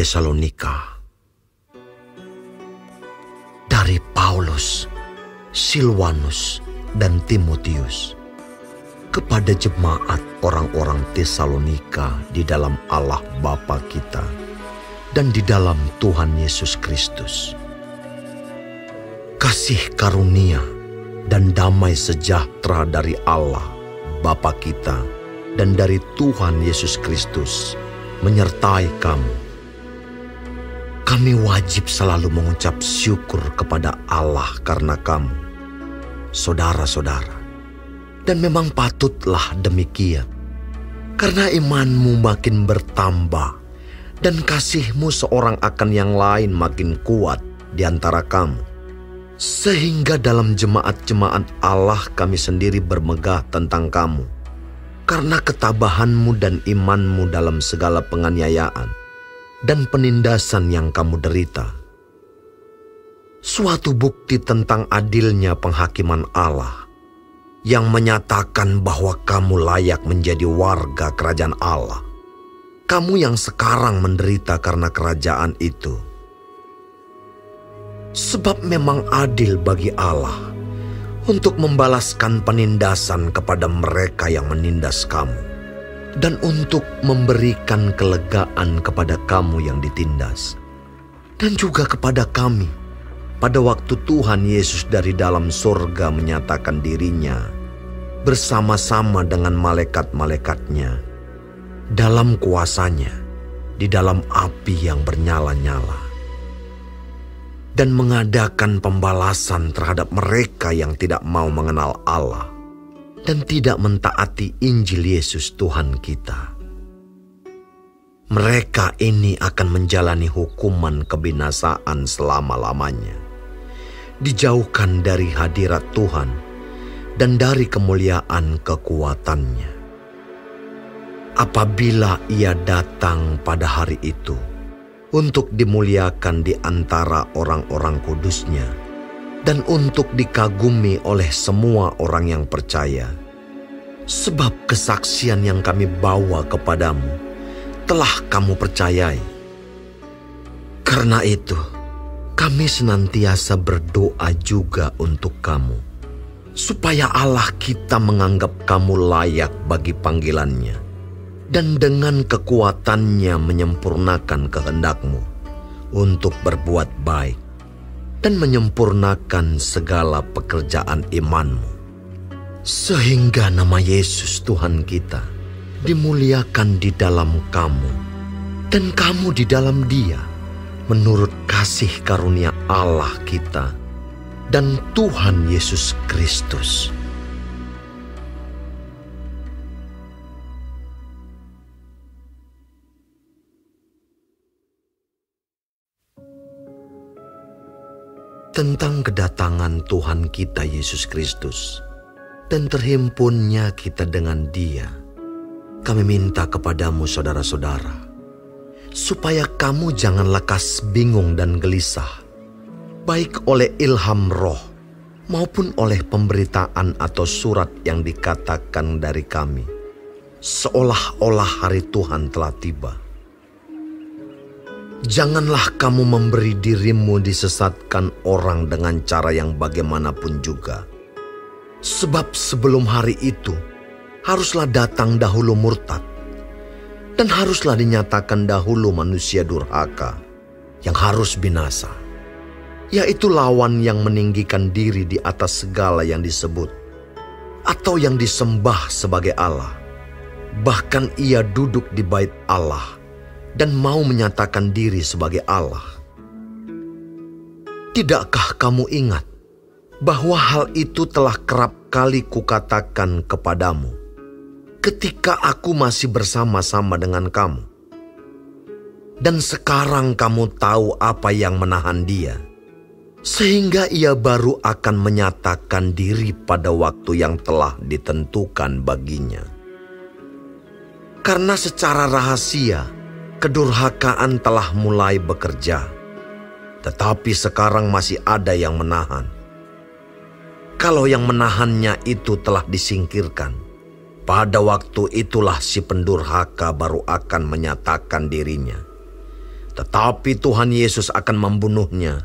Tesalonika. Dari Paulus, Silwanus, dan Timotius, kepada jemaat orang-orang Tesalonika di dalam Allah Bapa kita dan di dalam Tuhan Yesus Kristus. Kasih karunia dan damai sejahtera dari Allah Bapa kita dan dari Tuhan Yesus Kristus menyertai kamu. Kami wajib selalu mengucap syukur kepada Allah karena kamu, saudara-saudara. Dan memang patutlah demikian, karena imanmu makin bertambah dan kasihmu seorang akan yang lain makin kuat di antara kamu. Sehingga dalam jemaat-jemaat Allah kami sendiri bermegah tentang kamu, karena ketabahanmu dan imanmu dalam segala penganiayaan dan penindasan yang kamu derita. Suatu bukti tentang adilnya penghakiman Allah yang menyatakan bahwa kamu layak menjadi warga kerajaan Allah. Kamu yang sekarang menderita karena kerajaan itu. Sebab memang adil bagi Allah untuk membalaskan penindasan kepada mereka yang menindas kamu, dan untuk memberikan kelegaan kepada kamu yang ditindas, dan juga kepada kami pada waktu Tuhan Yesus dari dalam surga menyatakan dirinya bersama-sama dengan malaikat-malaikatnya dalam kuasanya di dalam api yang bernyala-nyala, dan mengadakan pembalasan terhadap mereka yang tidak mau mengenal Allah dan tidak mentaati Injil Yesus Tuhan kita. Mereka ini akan menjalani hukuman kebinasaan selama-lamanya, dijauhkan dari hadirat Tuhan dan dari kemuliaan kekuatannya. Apabila Ia datang pada hari itu untuk dimuliakan di antara orang-orang kudusnya dan untuk dikagumi oleh semua orang yang percaya. Sebab kesaksian yang kami bawa kepadamu telah kamu percayai. Karena itu, kami senantiasa berdoa juga untuk kamu, supaya Allah kita menganggap kamu layak bagi panggilannya, dan dengan kekuatannya menyempurnakan kehendakmu untuk berbuat baik dan menyempurnakan segala pekerjaan imanmu, sehingga nama Yesus Tuhan kita dimuliakan di dalam kamu dan kamu di dalam Dia, menurut kasih karunia Allah kita dan Tuhan Yesus Kristus. Tentang kedatangan Tuhan kita Yesus Kristus dan terhimpunnya kita dengan Dia, kami minta kepadamu saudara-saudara, supaya kamu jangan lekas bingung dan gelisah, baik oleh ilham roh maupun oleh pemberitaan atau surat yang dikatakan dari kami, seolah-olah hari Tuhan telah tiba. Janganlah kamu memberi dirimu disesatkan orang dengan cara yang bagaimanapun juga. Sebab sebelum hari itu, haruslah datang dahulu murtad, dan haruslah dinyatakan dahulu manusia durhaka yang harus binasa, yaitu lawan yang meninggikan diri di atas segala yang disebut atau yang disembah sebagai Allah. Bahkan ia duduk di bait Allah dan mau menyatakan diri sebagai Allah. Tidakkah kamu ingat bahwa hal itu telah kerap kali kukatakan kepadamu ketika aku masih bersama-sama dengan kamu? Dan sekarang kamu tahu apa yang menahan dia, sehingga ia baru akan menyatakan diri pada waktu yang telah ditentukan baginya. Karena secara rahasia kedurhakaan telah mulai bekerja, tetapi sekarang masih ada yang menahan. Kalau yang menahannya itu telah disingkirkan, pada waktu itulah si pendurhaka baru akan menyatakan dirinya. Tetapi Tuhan Yesus akan membunuhnya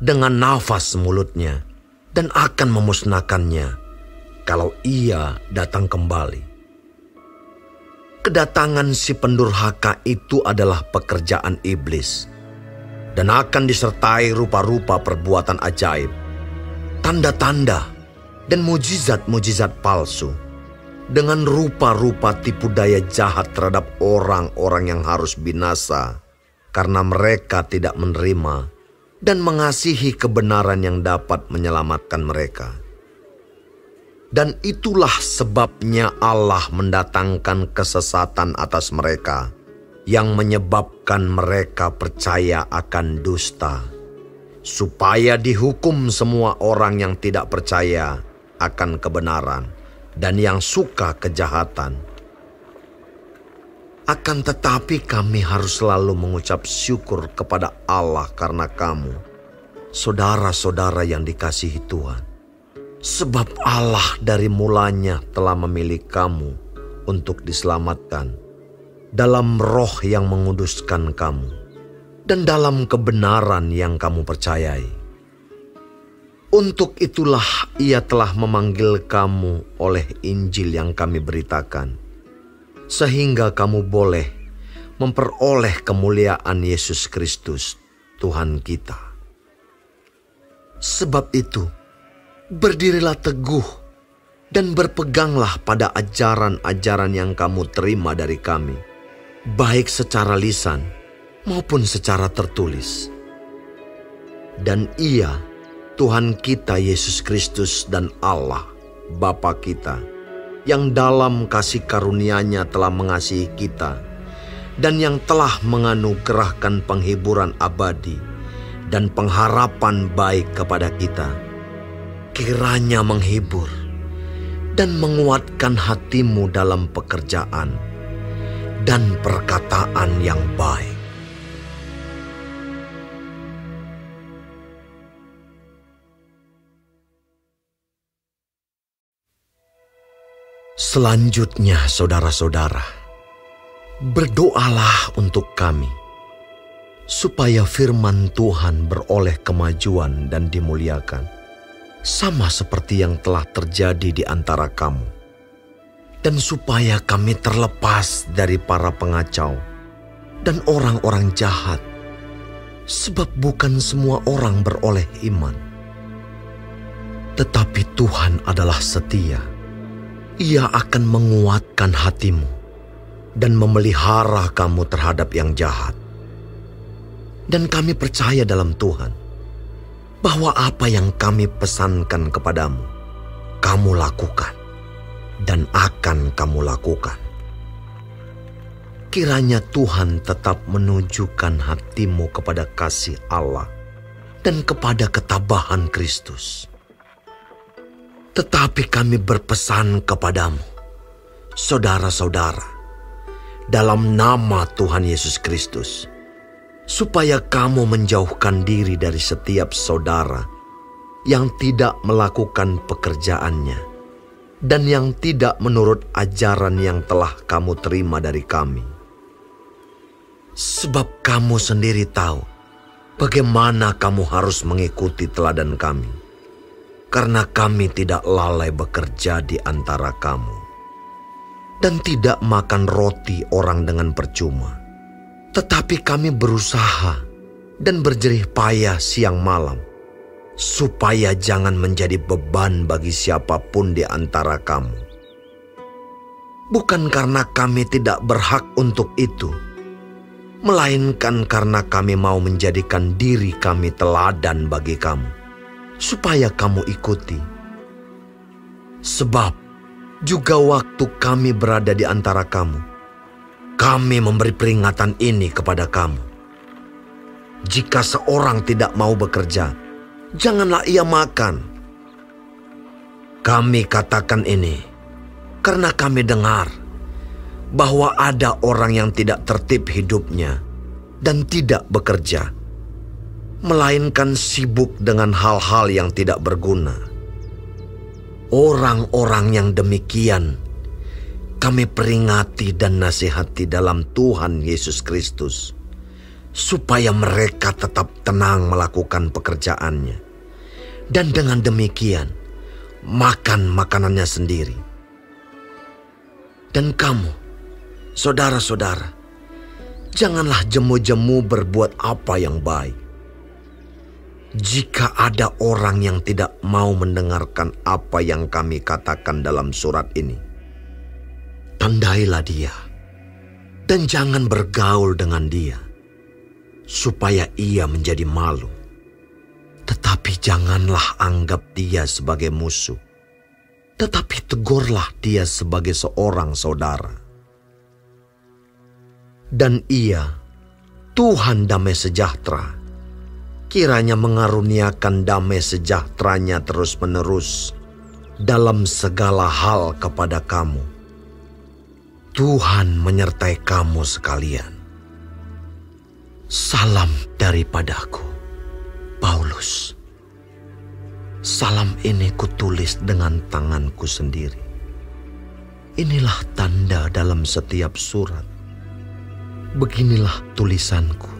dengan nafas mulutnya dan akan memusnahkannya kalau ia datang kembali. Kedatangan si pendurhaka itu adalah pekerjaan iblis dan akan disertai rupa-rupa perbuatan ajaib, tanda-tanda, dan mujizat-mujizat palsu dengan rupa-rupa tipu daya jahat terhadap orang-orang yang harus binasa karena mereka tidak menerima dan mengasihi kebenaran yang dapat menyelamatkan mereka. Dan itulah sebabnya Allah mendatangkan kesesatan atas mereka yang menyebabkan mereka percaya akan dusta, supaya dihukum semua orang yang tidak percaya akan kebenaran dan yang suka kejahatan. Akan tetapi kami harus selalu mengucap syukur kepada Allah karena kamu, saudara-saudara yang dikasihi Tuhan. Sebab Allah dari mulanya telah memilih kamu untuk diselamatkan dalam roh yang menguduskan kamu dan dalam kebenaran yang kamu percayai. Untuk itulah Ia telah memanggil kamu oleh Injil yang kami beritakan, sehingga kamu boleh memperoleh kemuliaan Yesus Kristus, Tuhan kita. Sebab itu, berdirilah teguh dan berpeganglah pada ajaran-ajaran yang kamu terima dari kami, baik secara lisan maupun secara tertulis. Dan Ia, Tuhan kita Yesus Kristus dan Allah, Bapa kita, yang dalam kasih karunia-Nya telah mengasihi kita dan yang telah menganugerahkan penghiburan abadi dan pengharapan baik kepada kita, kiranya menghibur dan menguatkan hatimu dalam pekerjaan dan perkataan yang baik. Selanjutnya, saudara-saudara, berdoalah untuk kami, supaya firman Tuhan beroleh kemajuan dan dimuliakan, sama seperti yang telah terjadi di antara kamu, dan supaya kami terlepas dari para pengacau dan orang-orang jahat, sebab bukan semua orang beroleh iman. Tetapi Tuhan adalah setia. Ia akan menguatkan hatimu dan memelihara kamu terhadap yang jahat. Dan kami percaya dalam Tuhan, bahwa apa yang kami pesankan kepadamu, kamu lakukan dan akan kamu lakukan. Kiranya Tuhan tetap menunjukkan hatimu kepada kasih Allah dan kepada ketabahan Kristus. Tetapi kami berpesan kepadamu, saudara-saudara, dalam nama Tuhan Yesus Kristus, supaya kamu menjauhkan diri dari setiap saudara yang tidak melakukan pekerjaannya dan yang tidak menurut ajaran yang telah kamu terima dari kami. Sebab kamu sendiri tahu bagaimana kamu harus mengikuti teladan kami, karena kami tidak lalai bekerja di antara kamu dan tidak makan roti orang dengan percuma. Tetapi kami berusaha dan berjerih payah siang malam, supaya jangan menjadi beban bagi siapapun di antara kamu. Bukan karena kami tidak berhak untuk itu, melainkan karena kami mau menjadikan diri kami teladan bagi kamu, supaya kamu ikuti. Sebab juga waktu kami berada di antara kamu, kami memberi peringatan ini kepada kamu. Jika seorang tidak mau bekerja, janganlah ia makan. Kami katakan ini karena kami dengar bahwa ada orang yang tidak tertib hidupnya dan tidak bekerja, melainkan sibuk dengan hal-hal yang tidak berguna. Orang-orang yang demikian kami peringati dan nasihati dalam Tuhan Yesus Kristus, supaya mereka tetap tenang melakukan pekerjaannya, dan dengan demikian makan makanannya sendiri. Dan kamu, saudara-saudara, janganlah jemu-jemu berbuat apa yang baik. Jika ada orang yang tidak mau mendengarkan apa yang kami katakan dalam surat ini, tandailah dia, dan jangan bergaul dengan dia, supaya ia menjadi malu. Tetapi janganlah anggap dia sebagai musuh, tetapi tegurlah dia sebagai seorang saudara. Dan ia, Tuhan damai sejahtera, kiranya mengaruniakan damai sejahteranya terus-menerus dalam segala hal kepada kamu. Tuhan menyertai kamu sekalian. Salam daripadaku, Paulus. Salam ini kutulis dengan tanganku sendiri. Inilah tanda dalam setiap surat. Beginilah tulisanku.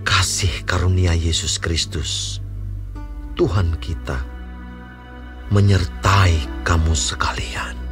Kasih karunia Yesus Kristus, Tuhan kita, menyertai kamu sekalian.